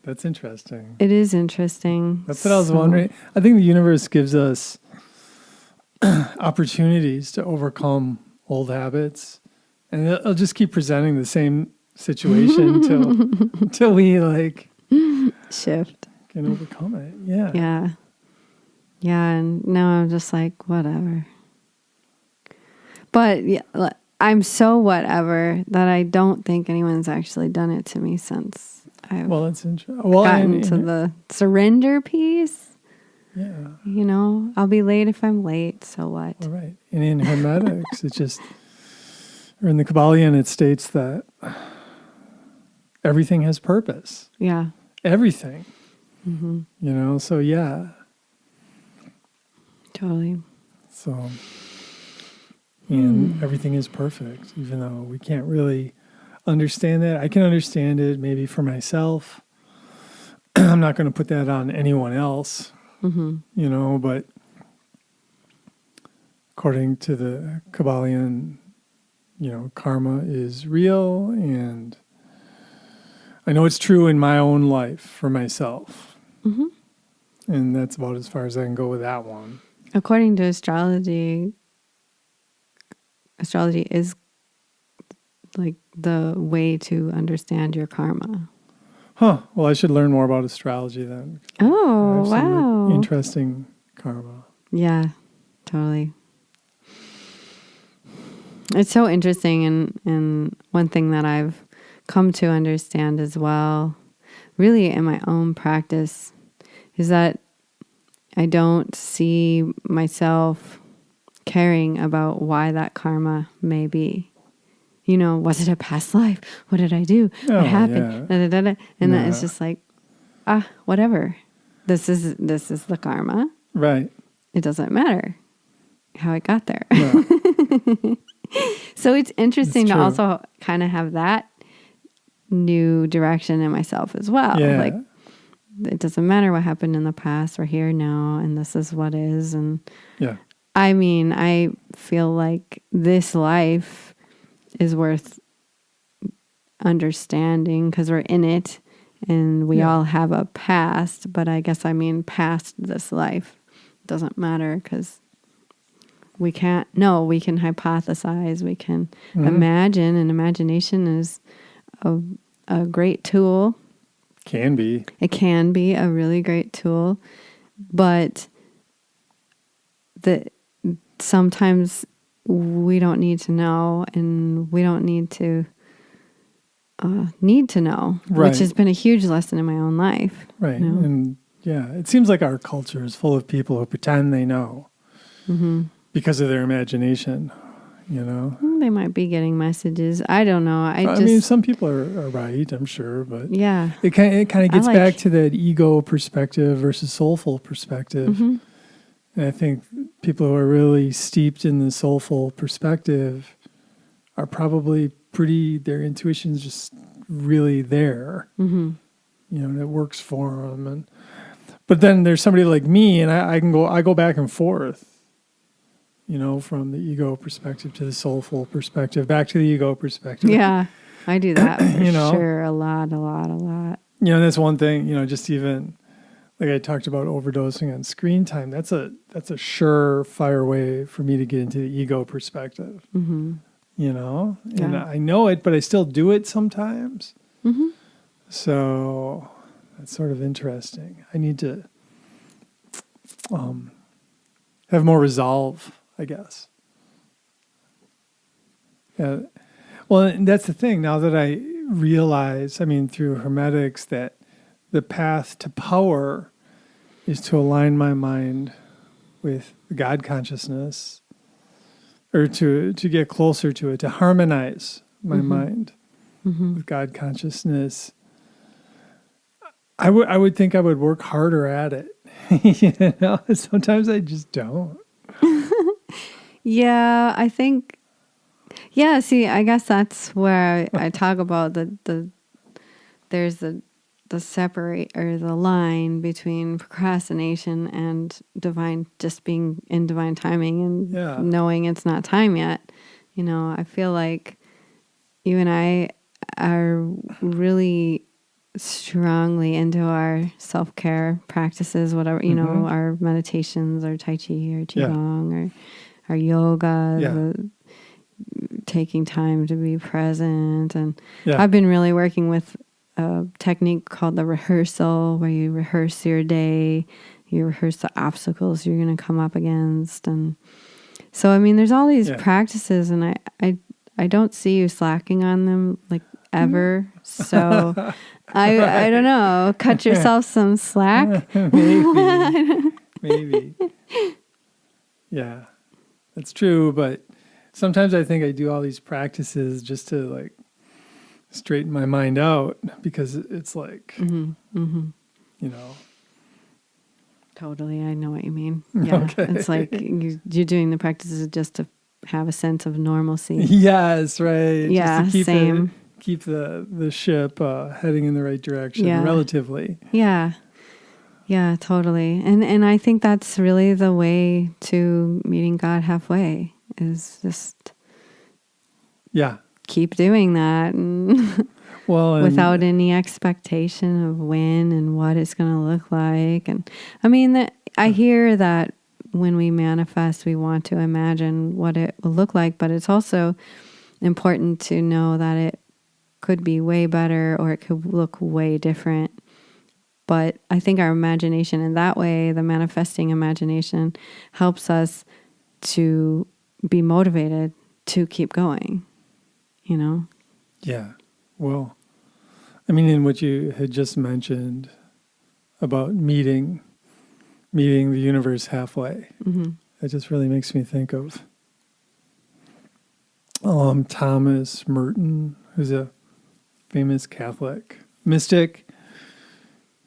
[SPEAKER 2] that's interesting.
[SPEAKER 1] It is interesting.
[SPEAKER 2] That's what I was wondering. I think the universe gives us opportunities to overcome old habits, and it'll just keep presenting the same situation until we
[SPEAKER 1] shift,
[SPEAKER 2] can overcome it.
[SPEAKER 1] Yeah, and now I'm just like, whatever. But yeah, I'm so whatever that I don't think anyone's actually done it to me since I've
[SPEAKER 2] that's interesting.
[SPEAKER 1] gotten to the surrender piece.
[SPEAKER 2] Yeah.
[SPEAKER 1] I'll be late if I'm late, so what?
[SPEAKER 2] All right. And in Hermetics, or in the Kabbalion, it states that everything has purpose.
[SPEAKER 1] Yeah.
[SPEAKER 2] Everything.
[SPEAKER 1] Mm-hmm.
[SPEAKER 2] So yeah.
[SPEAKER 1] Totally.
[SPEAKER 2] So, and everything is perfect, even though we can't really understand that. I can understand it maybe for myself. I'm not going to put that on anyone else, but according to the Kabbalion, karma is real, and I know it's true in my own life for myself.
[SPEAKER 1] Mm-hmm.
[SPEAKER 2] And that's about as far as I can go with that one.
[SPEAKER 1] According to astrology is like the way to understand your karma.
[SPEAKER 2] Huh. Well, I should learn more about astrology then.
[SPEAKER 1] Oh, wow.
[SPEAKER 2] Interesting karma.
[SPEAKER 1] Yeah, totally. It's so interesting, and one thing that I've come to understand as well, really in my own practice, is that I don't see myself caring about why that karma may be. Was it a past life? What did I do? What happened?
[SPEAKER 2] Yeah.
[SPEAKER 1] Da, da, da, da. And then it's just like, whatever. This is the karma.
[SPEAKER 2] Right.
[SPEAKER 1] It doesn't matter how it got there.
[SPEAKER 2] Yeah.
[SPEAKER 1] So it's interesting to also kind of have that new direction in myself as well.
[SPEAKER 2] Yeah.
[SPEAKER 1] Like, it doesn't matter what happened in the past. We're here now, and this is what is. And I mean, I feel like this life is worth understanding because we're in it, and we all have a past. But I guess I mean past this life. It doesn't matter because we can't. No, we can hypothesize. We can imagine, and imagination is a great tool.
[SPEAKER 2] Can be.
[SPEAKER 1] It can be a really great tool, but sometimes we don't need to know, and we don't need to know, which has been a huge lesson in my own life.
[SPEAKER 2] Right. And it seems like our culture is full of people who pretend they know because of their imagination.
[SPEAKER 1] They might be getting messages. I don't know. I
[SPEAKER 2] mean, some people are right, I'm sure, but it kind of gets back to that ego perspective versus soulful perspective. And I think people who are really steeped in the soulful perspective are probably their intuition's just really there. And it works for them. But then there's somebody like me, and I go back and forth. From the ego perspective to the soulful perspective, back to the ego perspective.
[SPEAKER 1] Yeah, I do that for sure. A lot.
[SPEAKER 2] That's one thing, just even like I talked about overdosing on screen time. That's a surefire way for me to get into the ego perspective. And I know it, but I still do it sometimes. So That's sort of interesting. I need to have more resolve, I guess. Yeah. Well, and that's the thing. Now that I realize, through Hermetics, that the path to power is to align my mind with the God consciousness, or to get closer to it, to harmonize my mind with God consciousness. I would think I would work harder at it. Sometimes I just don't.
[SPEAKER 1] Yeah, I think. Yeah, see, I guess that's where I talk about there's the separate or the line between procrastination and just being in divine timing and knowing it's not time yet. I feel like you and I are really strongly into our self-care practices, whatever, our meditations or Tai Chi or Qigong or our yoga, taking time to be present. And I've been really working with a technique called the rehearsal, where you rehearse your day, you rehearse the obstacles you're going to come up against. And so, there's all these practices, and I don't see you slacking on them like ever. So I don't know, cut yourself some slack.
[SPEAKER 2] Maybe. Yeah, that's true. But sometimes I think I do all these practices just to straighten my mind out, because it's like,
[SPEAKER 1] Totally, I know what you mean. Yeah, okay. It's like you're doing the practices just to have a sense of normalcy.
[SPEAKER 2] Yes, right.
[SPEAKER 1] Yeah,
[SPEAKER 2] just to
[SPEAKER 1] same.
[SPEAKER 2] Keep the ship heading in the right direction, relatively.
[SPEAKER 1] Yeah, totally. And I think that's really the way to meeting God halfway, is just keep doing that, and without any expectation of when and what it's going to look like. And I hear that when we manifest, we want to imagine what it will look like, but it's also important to know that it could be way better or it could look way different. But I think our imagination in that way, the manifesting imagination, helps us to be motivated to keep going,
[SPEAKER 2] Yeah. Well, in what you had just mentioned about meeting the universe halfway, it just really makes me think of Thomas Merton, who's a famous Catholic mystic,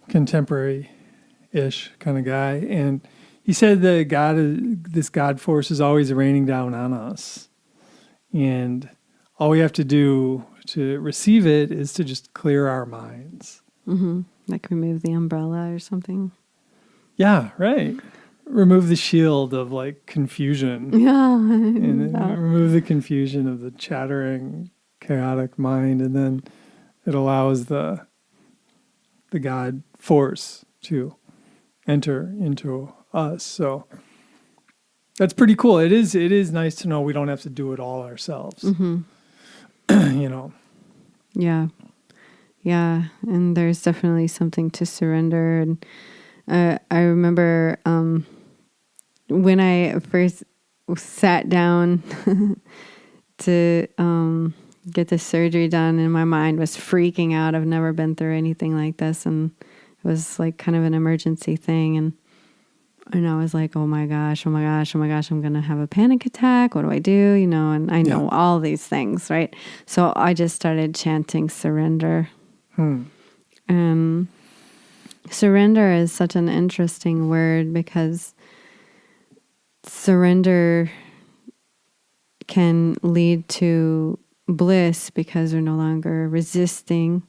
[SPEAKER 2] contemporary-ish kind of guy, and he said that this God force is always raining down on us, and all we have to do to receive it is to just clear our minds.
[SPEAKER 1] Like remove the umbrella or something.
[SPEAKER 2] Yeah, right. Remove the shield of confusion.
[SPEAKER 1] Yeah.
[SPEAKER 2] And remove the confusion of the chattering, chaotic mind, and then it allows the God force to enter into us. So that's pretty cool. It is nice to know we don't have to do it all ourselves.
[SPEAKER 1] Yeah. Yeah. And there's definitely something to surrender. And I remember when I first sat down to get the surgery done, and my mind was freaking out. I've never been through anything like this, and it was kind of an emergency thing. And I was like, oh my gosh, I'm going to have a panic attack. What do I do? And I know all these things, right? So I just started chanting surrender. And surrender is such an interesting word, because surrender can lead to bliss because we're no longer resisting.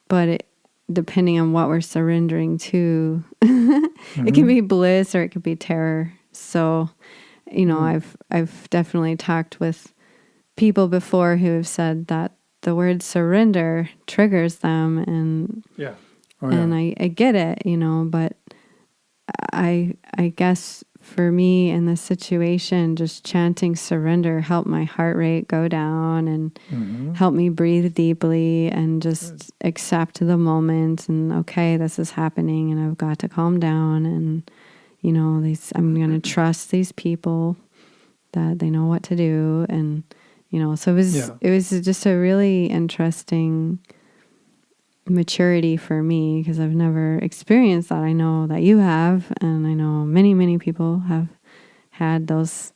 [SPEAKER 1] But depending on what we're surrendering to, it can be bliss or it could be terror. So, I've definitely talked with people before who have said that the word surrender triggers them, and and I get it, but I guess for me in this situation, just chanting surrender helped my heart rate go down and help me breathe deeply and just accept the moment and, okay, this is happening and I've got to calm down and, you know, I'm going to trust these people that they know what to do. And, you know, so it was just a really interesting maturity for me because I've never experienced that. I know that you have, and I know many, many people have had those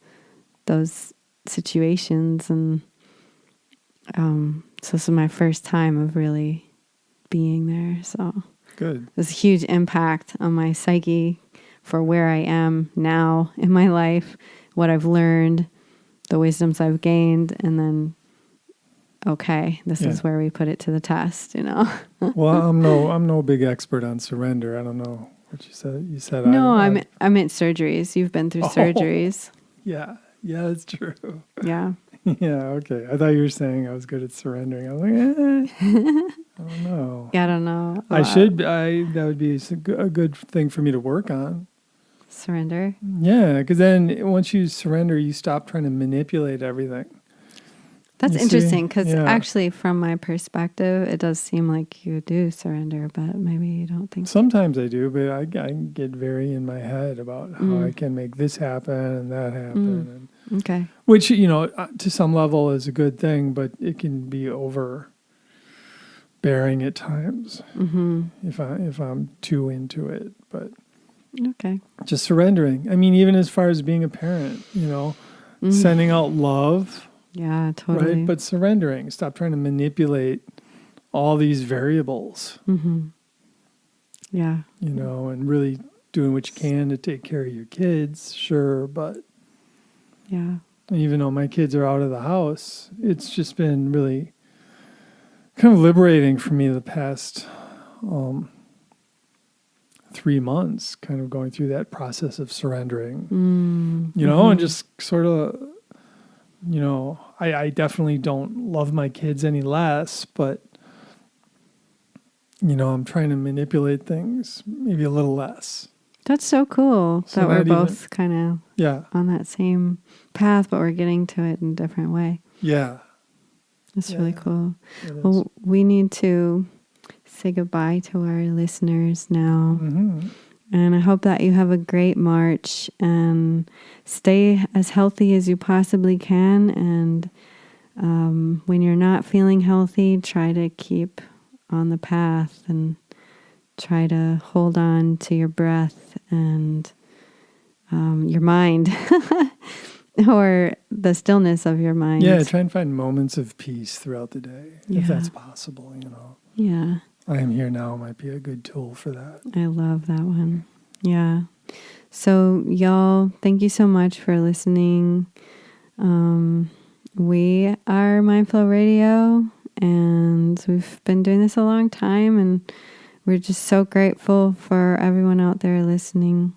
[SPEAKER 1] situations, and so this is my first time of really being there. So
[SPEAKER 2] good.
[SPEAKER 1] There's a huge impact on my psyche for where I am now in my life, what I've learned, the wisdoms I've gained, and then okay, this is where we put it to the test, you know.
[SPEAKER 2] Well, I'm no big expert on surrender. I don't know what you said. You said
[SPEAKER 1] no, I meant surgeries. You've been through surgeries.
[SPEAKER 2] Yeah, that's true.
[SPEAKER 1] Yeah.
[SPEAKER 2] Yeah, okay. I thought you were saying I was good at surrendering. I was like, I don't know.
[SPEAKER 1] Yeah, I don't know.
[SPEAKER 2] That would be a good thing for me to work on.
[SPEAKER 1] Surrender.
[SPEAKER 2] Yeah, because then once you surrender, you stop trying to manipulate everything.
[SPEAKER 1] That's interesting because actually from my perspective, it does seem like you do surrender, but maybe you don't think so.
[SPEAKER 2] Sometimes I do, but I get very in my head about how I can make this happen and that happen. And,
[SPEAKER 1] okay.
[SPEAKER 2] Which, you know, to some level is a good thing, but it can be overbearing at times if I'm too into it. But
[SPEAKER 1] okay.
[SPEAKER 2] Just surrendering. I mean, even as far as being a parent, you know, sending out love.
[SPEAKER 1] Yeah, totally.
[SPEAKER 2] Right? But surrendering. Stop trying to manipulate all these variables.
[SPEAKER 1] Yeah.
[SPEAKER 2] You know, and really doing what you can to take care of your kids, sure, but
[SPEAKER 1] yeah.
[SPEAKER 2] Even though my kids are out of the house, it's just been really kind of liberating for me the past 3 months, kind of going through that process of surrendering, you know, and just sort of, you know, I definitely don't love my kids any less, but, you know, I'm trying to manipulate things maybe a little less.
[SPEAKER 1] That's so cool that we're both kind of on that same path, but we're getting to it in a different way.
[SPEAKER 2] Yeah.
[SPEAKER 1] That's really cool. Well, we need to say goodbye to our listeners now. And I hope that you have a great March and stay as healthy as you possibly can. And when you're not feeling healthy, try to keep on the path and try to hold on to your breath and your mind or the stillness of your mind.
[SPEAKER 2] Yeah, try and find moments of peace throughout the day, if that's possible, you know.
[SPEAKER 1] Yeah.
[SPEAKER 2] I Am Here Now might be a good tool for that.
[SPEAKER 1] I love that one. Yeah. So, y'all, thank you so much for listening. We are Mindflow Radio, and we've been doing this a long time, and we're just so grateful for everyone out there listening.